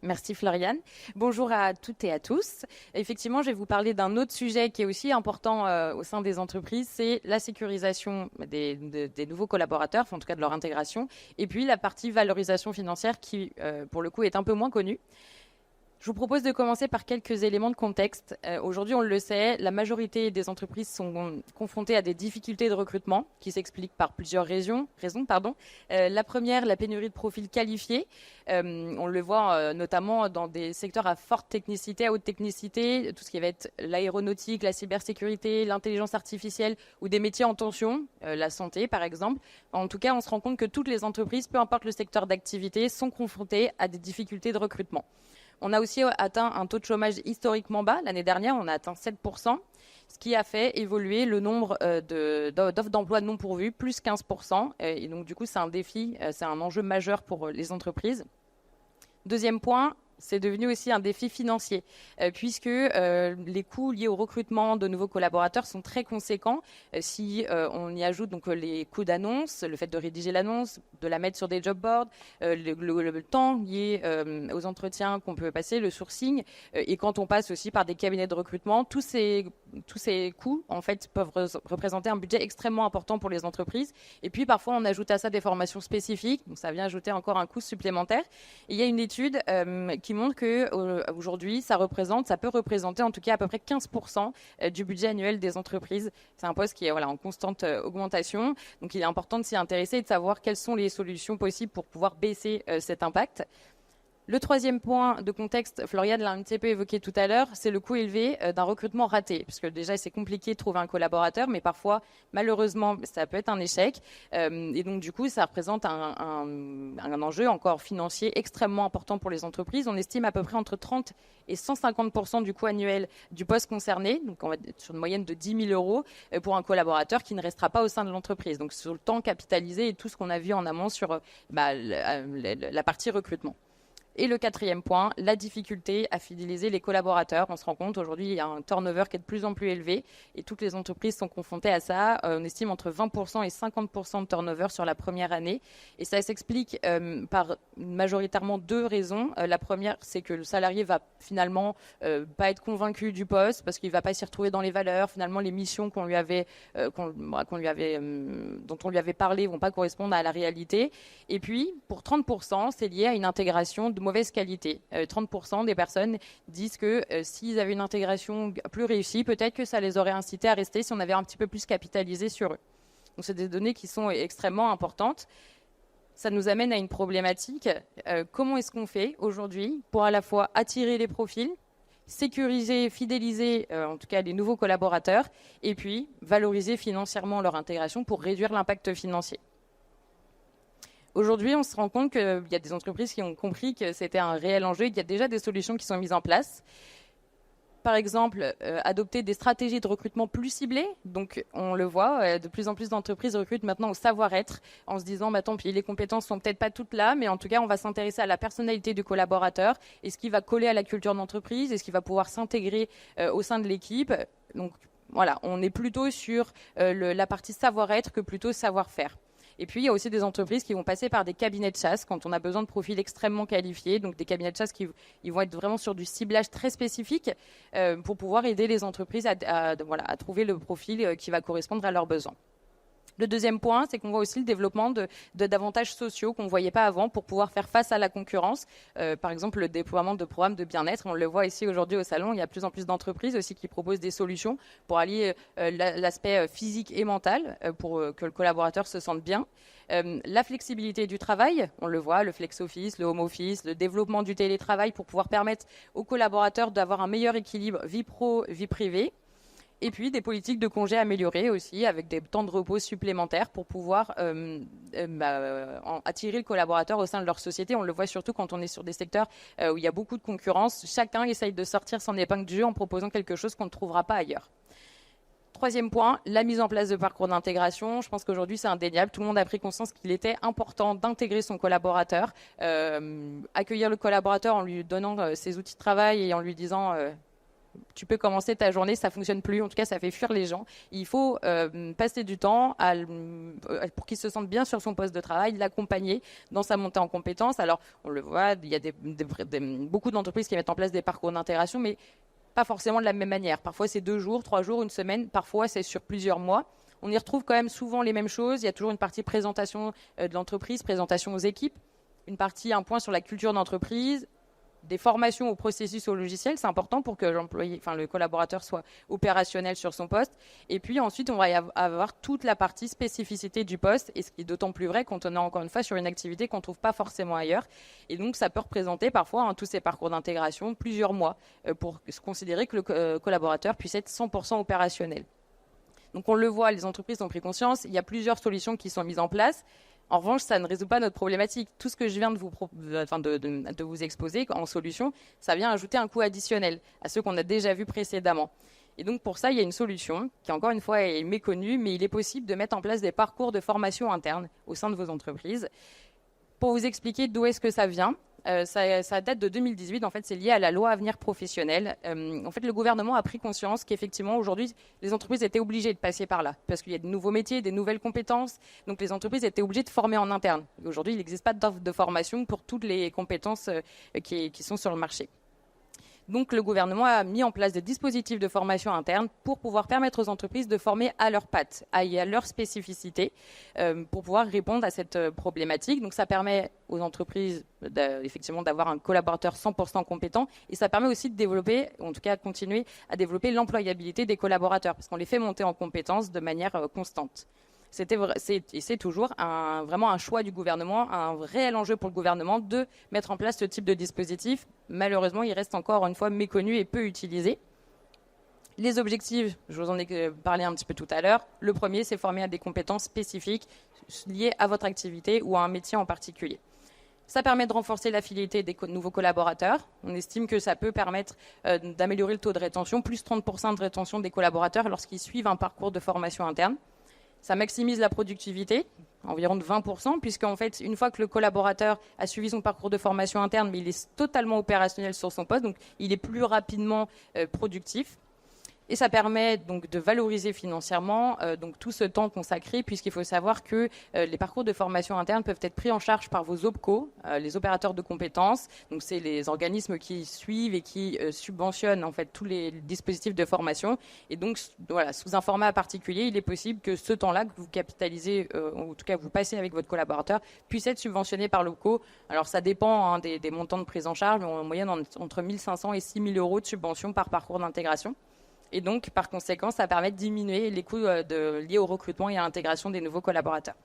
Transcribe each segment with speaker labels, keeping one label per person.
Speaker 1: Merci Floriane. Bonjour à toutes et à tous. Effectivement, je vais vous parler d'un autre sujet qui est aussi important au sein des entreprises, c'est la sécurisation des nouveaux collaborateurs, enfin, en tout cas de leur intégration, et puis la partie valorisation financière qui, pour le coup, est un peu moins connue. Je vous propose de commencer par quelques éléments de contexte. Aujourd'hui, on le sait, la majorité des entreprises sont confrontées à des difficultés de recrutement qui s'expliquent par plusieurs raisons. La première, la pénurie de profils qualifiés. On le voit notamment dans des secteurs à forte technicité, à haute technicité, tout ce qui va être l'aéronautique, la cybersécurité, l'intelligence artificielle ou des métiers en tension, la santé par exemple. En tout cas, on se rend compte que toutes les entreprises, peu importe le secteur d'activité, sont confrontées à des difficultés de recrutement. On a aussi atteint un taux de chômage historiquement bas. L'année dernière, on a atteint 7%, ce qui a fait évoluer le nombre d'offres d'emploi non pourvues, plus 15%. Et donc, du coup, c'est un défi, c'est un enjeu majeur pour les entreprises. Deuxième point, c'est devenu aussi un défi financier, puisque les coûts liés au recrutement de nouveaux collaborateurs sont très conséquents. Si on y ajoute donc les coûts d'annonce, le fait de rédiger l'annonce, de la mettre sur des job boards, le temps lié aux entretiens qu'on peut passer, le sourcing, et quand on passe aussi par des cabinets de recrutement, tous ces coûts en fait peuvent représenter un budget extrêmement important pour les entreprises. Et puis parfois on ajoute à ça des formations spécifiques, donc ça vient ajouter encore un coût supplémentaire. Et il y a une étude qui montre que aujourd'hui, ça peut représenter en tout cas à peu près 15% du budget annuel des entreprises. C'est un poste qui est en constante augmentation. Donc, il est important de s'y intéresser et de savoir quelles sont les solutions possibles pour pouvoir baisser cet impact. Le troisième point de contexte, Floriane l'a un petit peu évoqué tout à l'heure, c'est le coût élevé d'un recrutement raté. Parce que déjà, c'est compliqué de trouver un collaborateur, mais parfois, malheureusement, ça peut être un échec. Et donc, du coup, ça représente un enjeu encore financier extrêmement important pour les entreprises. On estime à peu près entre 30 et 150% du coût annuel du poste concerné. Donc, on va être sur une moyenne de 10 000 euros pour un collaborateur qui ne restera pas au sein de l'entreprise. Donc, sur le temps capitalisé et tout ce qu'on a vu en amont sur la partie recrutement. Et le quatrième point, la difficulté à fidéliser les collaborateurs. On se rend compte aujourd'hui, il y a un turnover qui est de plus en plus élevé et toutes les entreprises sont confrontées à ça. On estime entre 20% et 50% de turnover sur la première année. Et ça s'explique par majoritairement deux raisons. La première, c'est que le salarié va finalement pas être convaincu du poste parce qu'il va pas s'y retrouver dans les valeurs. Finalement, les missions dont on lui avait parlé vont pas correspondre à la réalité. Et puis, pour 30%, c'est lié à une intégration de mauvaise qualité. 30% des personnes disent que s'ils avaient une intégration plus réussie, peut-être que ça les aurait incités à rester si on avait un petit peu plus capitalisé sur eux. Donc, c'est des données qui sont extrêmement importantes. Ça nous amène à une problématique. Comment est-ce qu'on fait aujourd'hui pour à la fois attirer les profils, sécuriser, fidéliser en tout cas les nouveaux collaborateurs et puis valoriser financièrement leur intégration pour réduire l'impact financier. Aujourd'hui, on se rend compte qu'il y a des entreprises qui ont compris que c'était un réel enjeu et qu'il y a déjà des solutions qui sont mises en place. Par exemple, adopter des stratégies de recrutement plus ciblées. Donc, on le voit, de plus en plus d'entreprises recrutent maintenant au savoir-être en se disant, tant pis, les compétences sont peut-être pas toutes là, mais en tout cas, on va s'intéresser à la personnalité du collaborateur et ce qui va coller à la culture d'entreprise et ce qui va pouvoir s'intégrer au sein de l'équipe. Donc, voilà, on est plutôt sur la partie savoir-être que plutôt savoir-faire. Et puis, il y a aussi des entreprises qui vont passer par des cabinets de chasse quand on a besoin de profils extrêmement qualifiés. Donc, des cabinets de chasse qui ils vont être vraiment sur du ciblage très spécifique pour pouvoir aider les entreprises à trouver le profil qui va correspondre à leurs besoins. Le deuxième point, c'est qu'on voit aussi le développement d'avantages sociaux qu'on ne voyait pas avant pour pouvoir faire face à la concurrence. Par exemple, le déploiement de programmes de bien-être. On le voit ici aujourd'hui au salon. Il y a de plus en plus d'entreprises aussi qui proposent des solutions pour allier l'aspect physique et mental pour que le collaborateur se sente bien. La flexibilité du travail, on le voit, le flex office, le home office, le développement du télétravail pour pouvoir permettre aux collaborateurs d'avoir un meilleur équilibre vie pro, vie privée. Et puis des politiques de congés améliorées aussi, avec des temps de repos supplémentaires pour pouvoir attirer le collaborateur au sein de leur société. On le voit surtout quand on est sur des secteurs où il y a beaucoup de concurrence. Chacun essaye de sortir son épingle du jeu en proposant quelque chose qu'on ne trouvera pas ailleurs. Troisième point, la mise en place de parcours d'intégration. Je pense qu'aujourd'hui, c'est indéniable. Tout le monde a pris conscience qu'il était important d'intégrer son collaborateur, accueillir le collaborateur en lui donnant ses outils de travail et en lui disant tu peux commencer ta journée, ça fonctionne plus, en tout cas ça fait fuir les gens. Il faut passer du temps pour qu'il se sente bien sur son poste de travail, l'accompagner dans sa montée en compétences. Alors on le voit, il y a beaucoup d'entreprises qui mettent en place des parcours d'intégration, mais pas forcément de la même manière. Parfois c'est 2 jours, 3 jours, une semaine, parfois c'est sur plusieurs mois. On y retrouve quand même souvent les mêmes choses. Il y a toujours une partie présentation de l'entreprise, présentation aux équipes, un point sur la culture d'entreprise, des formations au processus, au logiciel, c'est important pour que le collaborateur soit opérationnel sur son poste. Et puis ensuite, on va avoir toute la partie spécificité du poste, et ce qui est d'autant plus vrai quand on est encore une fois sur une activité qu'on ne trouve pas forcément ailleurs. Et donc, ça peut représenter parfois tous ces parcours d'intégration plusieurs mois pour se considérer que le collaborateur puisse être 100% opérationnel. Donc, on le voit, les entreprises ont pris conscience. Il y a plusieurs solutions qui sont mises en place. En revanche, ça ne résout pas notre problématique. Tout ce que je viens de vous exposer en solution, ça vient ajouter un coût additionnel à ceux qu'on a déjà vus précédemment. Et donc, pour ça, il y a une solution qui, encore une fois, est méconnue, mais il est possible de mettre en place des parcours de formation interne au sein de vos entreprises. Pour vous expliquer d'où est-ce que ça vient, ça date de 2018. En fait, c'est lié à la loi Avenir Professionnel. En fait, le gouvernement a pris conscience qu'effectivement, aujourd'hui, les entreprises étaient obligées de passer par là parce qu'il y a de nouveaux métiers, des nouvelles compétences. Donc, les entreprises étaient obligées de former en interne. Aujourd'hui, il n'existe pas d'offre de formation pour toutes les compétences qui sont sur le marché. Donc, le gouvernement a mis en place des dispositifs de formation interne pour pouvoir permettre aux entreprises de former à leurs pattes, à leur spécificité, pour pouvoir répondre à cette problématique. Donc, ça permet aux entreprises effectivement d'avoir un collaborateur 100% compétent, et ça permet aussi de développer, en tout cas continuer à développer l'employabilité des collaborateurs, parce qu'on les fait monter en compétences de manière constante. C'est toujours vraiment un choix du gouvernement, un réel enjeu pour le gouvernement de mettre en place ce type de dispositif. Malheureusement, il reste encore une fois méconnu et peu utilisé. Les objectifs, je vous en ai parlé un petit peu tout à l'heure. Le premier, c'est former à des compétences spécifiques liées à votre activité ou à un métier en particulier. Ça permet de renforcer la fidélité des nouveaux collaborateurs. On estime que ça peut permettre d'améliorer le taux de rétention, plus 30% de rétention des collaborateurs lorsqu'ils suivent un parcours de formation interne. Ça maximise la productivité, environ de 20%, puisqu'en fait, une fois que le collaborateur a suivi son parcours de formation interne, mais il est totalement opérationnel sur son poste, donc il est plus rapidement productif. Et ça permet donc de valoriser financièrement donc tout ce temps consacré, puisqu'il faut savoir que les parcours de formation interne peuvent être pris en charge par vos OPCO, les opérateurs de compétences. Donc c'est les organismes qui suivent et qui subventionnent en fait tous les dispositifs de formation. Et donc voilà, sous un format particulier, il est possible que ce temps-là que vous capitalisez, en tout cas vous passez avec votre collaborateur, puisse être subventionné par l'OPCO. Alors ça dépend des montants de prise en charge, mais en moyenne entre 1 500 et 6 000 euros de subvention par parcours d'intégration. Et donc, par conséquent, ça permet de diminuer les coûts liés au recrutement et à l'intégration des nouveaux collaborateurs.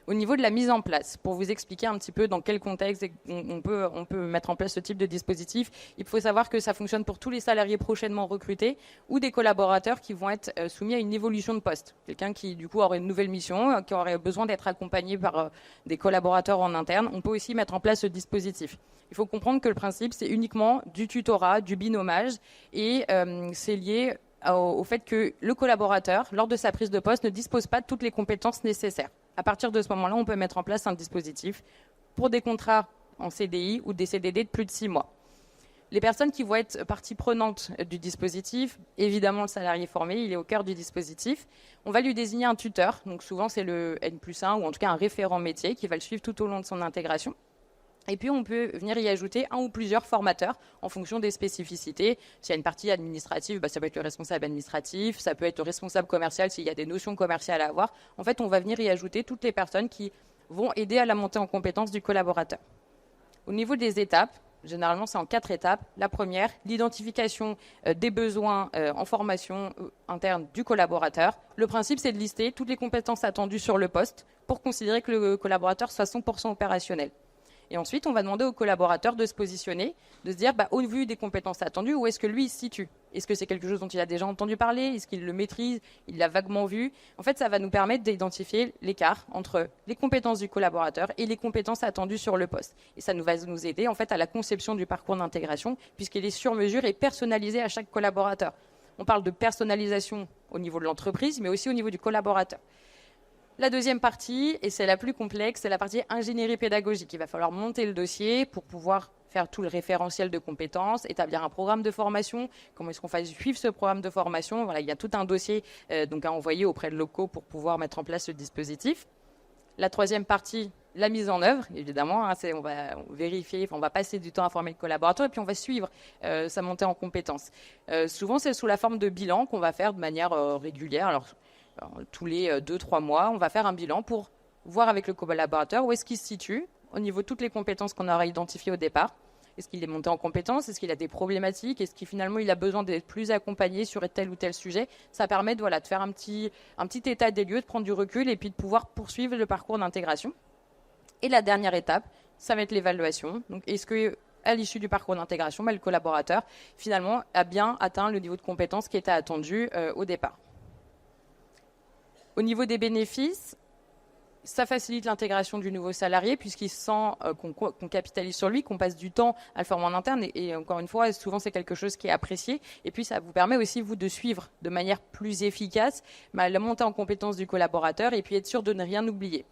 Speaker 1: Au niveau de la mise en place, pour vous expliquer un petit peu dans quel contexte on peut mettre en place ce type de dispositif, il faut savoir que ça fonctionne pour tous les salariés prochainement recrutés ou des collaborateurs qui vont être soumis à une évolution de poste. Quelqu'un qui, du coup, aurait une nouvelle mission, qui aurait besoin d'être accompagné par des collaborateurs en interne, on peut aussi mettre en place ce dispositif. Il faut comprendre que le principe, c'est uniquement du tutorat, du binômage, et c'est lié au fait que le collaborateur, lors de sa prise de poste, ne dispose pas de toutes les compétences nécessaires. À partir de ce moment-là, on peut mettre en place un dispositif pour des contrats en CDI ou des CDD de plus de 6 mois. Les personnes qui vont être partie prenante du dispositif, évidemment le salarié formé, il est au cœur du dispositif. On va lui désigner un tuteur, donc souvent c'est le N+1 ou en tout cas un référent métier qui va le suivre tout au long de son intégration. Et puis, on peut venir y ajouter un ou plusieurs formateurs en fonction des spécificités. S'il y a une partie administrative, ça peut être le responsable administratif, ça peut être le responsable commercial s'il y a des notions commerciales à avoir. En fait, on va venir y ajouter toutes les personnes qui vont aider à la montée en compétence du collaborateur. Au niveau des étapes, généralement, c'est en 4 étapes. La première, l'identification des besoins en formation interne du collaborateur. Le principe, c'est de lister toutes les compétences attendues sur le poste pour considérer que le collaborateur soit 100% opérationnel. Et ensuite, on va demander au collaborateur de se positionner, de se dire, au vu des compétences attendues, où est-ce que lui il se situe ? Est-ce que c'est quelque chose dont il a déjà entendu parler ? Est-ce qu'il le maîtrise ? Il l'a vaguement vu ? En fait, ça va nous permettre d'identifier l'écart entre les compétences du collaborateur et les compétences attendues sur le poste. Et ça va nous aider en fait à la conception du parcours d'intégration, puisqu'il est sur mesure et personnalisé à chaque collaborateur. On parle de personnalisation au niveau de l'entreprise, mais aussi au niveau du collaborateur. La deuxième partie, et c'est la plus complexe, c'est la partie ingénierie pédagogique. Il va falloir monter le dossier pour pouvoir faire tout le référentiel de compétences, établir un programme de formation, comment est-ce qu'on fait suivre ce programme de formation. Voilà, il y a tout un dossier donc à envoyer auprès de locaux pour pouvoir mettre en place ce dispositif. La troisième partie, la mise en œuvre, évidemment, hein, on va vérifier, on va passer du temps à former le collaborateur et puis on va suivre sa montée en compétences. Souvent, c'est sous la forme de bilan qu'on va faire de manière régulière. Alors, tous les 2-3 mois, on va faire un bilan pour voir avec le collaborateur où est-ce qu'il se situe au niveau de toutes les compétences qu'on aura identifiées au départ. Est-ce qu'il est monté en compétences? Est-ce qu'il a des problématiques? Est-ce qu'il finalement il a besoin d'être plus accompagné sur tel ou tel sujet? Ça permet de faire un petit état des lieux, de prendre du recul et puis de pouvoir poursuivre le parcours d'intégration. Et la dernière étape, ça va être l'évaluation. Donc, est-ce que à l'issue du parcours d'intégration, le collaborateur finalement a bien atteint le niveau de compétence qui était attendu au départ? Au niveau des bénéfices, ça facilite l'intégration du nouveau salarié puisqu'il sent qu'on capitalise sur lui, qu'on passe du temps à le former en interne. Et encore une fois, souvent, c'est quelque chose qui est apprécié. Et puis, ça vous permet aussi, vous, de suivre de manière plus efficace la montée en compétence du collaborateur et puis être sûr de ne rien oublier.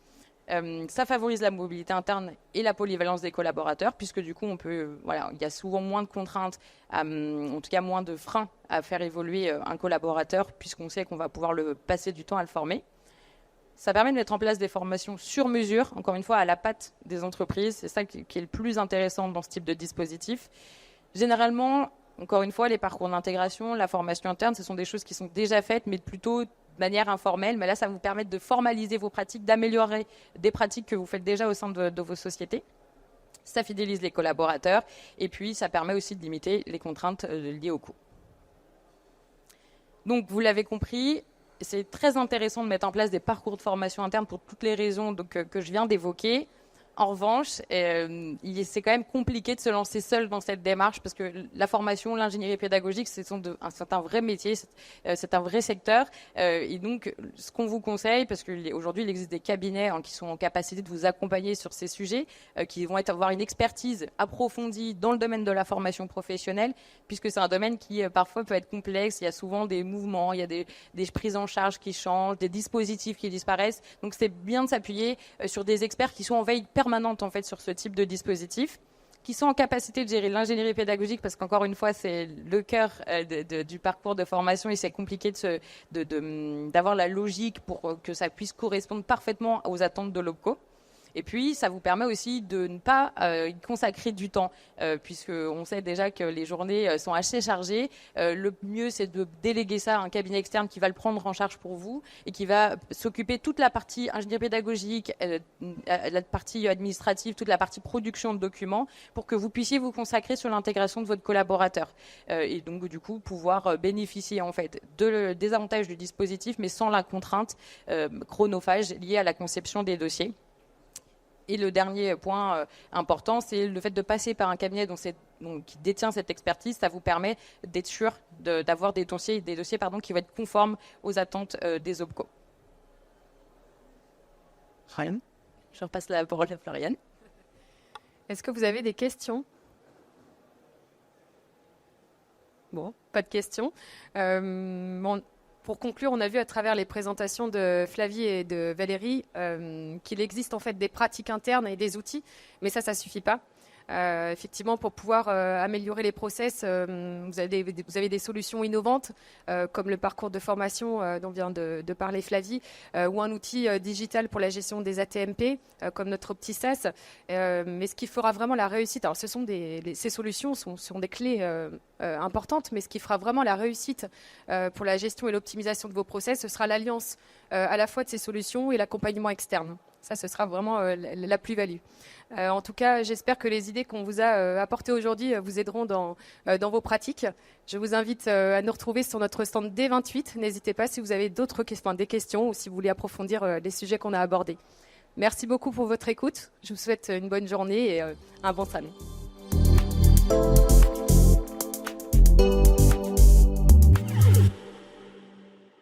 Speaker 1: Ça favorise la mobilité interne et la polyvalence des collaborateurs puisque du coup, il y a souvent moins de contraintes, en tout cas moins de freins à faire évoluer un collaborateur puisqu'on sait qu'on va pouvoir passer du temps à le former. Ça permet de mettre en place des formations sur mesure, encore une fois, à la patte des entreprises. C'est ça qui est le plus intéressant dans ce type de dispositif. Généralement, encore une fois, les parcours d'intégration, la formation interne, ce sont des choses qui sont déjà faites, mais plutôt de manière informelle. Mais là, ça vous permet de formaliser vos pratiques, d'améliorer des pratiques que vous faites déjà au sein de vos sociétés. Ça fidélise les collaborateurs et puis ça permet aussi de limiter les contraintes liées au coût. Donc, vous l'avez compris, c'est très intéressant de mettre en place des parcours de formation interne pour toutes les raisons que je viens d'évoquer. En revanche, c'est quand même compliqué de se lancer seul dans cette démarche parce que la formation, l'ingénierie pédagogique, c'est un vrai métier, c'est un vrai secteur. Et donc, ce qu'on vous conseille, parce qu'aujourd'hui, il existe des cabinets qui sont en capacité de vous accompagner sur ces sujets, qui vont avoir une expertise approfondie dans le domaine de la formation professionnelle, puisque c'est un domaine qui parfois peut être complexe. Il y a souvent des mouvements, il y a des prises en charge qui changent, des dispositifs qui disparaissent. Donc, c'est bien de s'appuyer sur des experts qui sont en veille permanente en fait sur ce type de dispositif, qui sont en capacité de gérer l'ingénierie pédagogique parce qu'encore une fois c'est le cœur du parcours de formation et c'est compliqué d'avoir la logique pour que ça puisse correspondre parfaitement aux attentes de l'OPCO. Et puis, ça vous permet aussi de ne pas y consacrer du temps, puisqu'on sait déjà que les journées sont assez chargées. Le mieux, c'est de déléguer ça à un cabinet externe qui va le prendre en charge pour vous et qui va s'occuper de toute la partie ingénierie pédagogique, la partie administrative, toute la partie production de documents, pour que vous puissiez vous consacrer sur l'intégration de votre collaborateur. Et donc, du coup, pouvoir bénéficier en fait des avantages du dispositif, mais sans la contrainte chronophage liée à la conception des dossiers. Et le dernier point important, c'est le fait de passer par un cabinet qui détient cette expertise. Ça vous permet d'être sûr d'avoir des dossiers qui vont être conformes aux attentes des OPCO.
Speaker 2: Floriane ?
Speaker 1: Je repasse la parole à Floriane.
Speaker 3: Est-ce que vous avez des questions ? Bon, pas de questions. Pour conclure, on a vu à travers les présentations de Flavie et de Valérie qu'il existe en fait des pratiques internes et des outils, mais ça suffit pas. Effectivement, pour pouvoir améliorer les process, vous avez des solutions innovantes comme le parcours de formation dont vient de parler Flavie, ou un outil digital pour la gestion des ATMP comme notre OptiSAS. Mais ce qui fera vraiment la réussite, alors ces solutions sont des clés importantes, mais ce qui fera vraiment la réussite pour la gestion et l'optimisation de vos process, ce sera l'alliance à la fois de ces solutions et l'accompagnement externe. Ça, ce sera vraiment la plus-value. En tout cas, j'espère que les idées qu'on vous a apportées aujourd'hui vous aideront dans vos pratiques. Je vous invite à nous retrouver sur notre stand D28. N'hésitez pas si vous avez des questions ou si vous voulez approfondir les sujets qu'on a abordés. Merci beaucoup pour votre écoute. Je vous souhaite une bonne journée et un bon salon.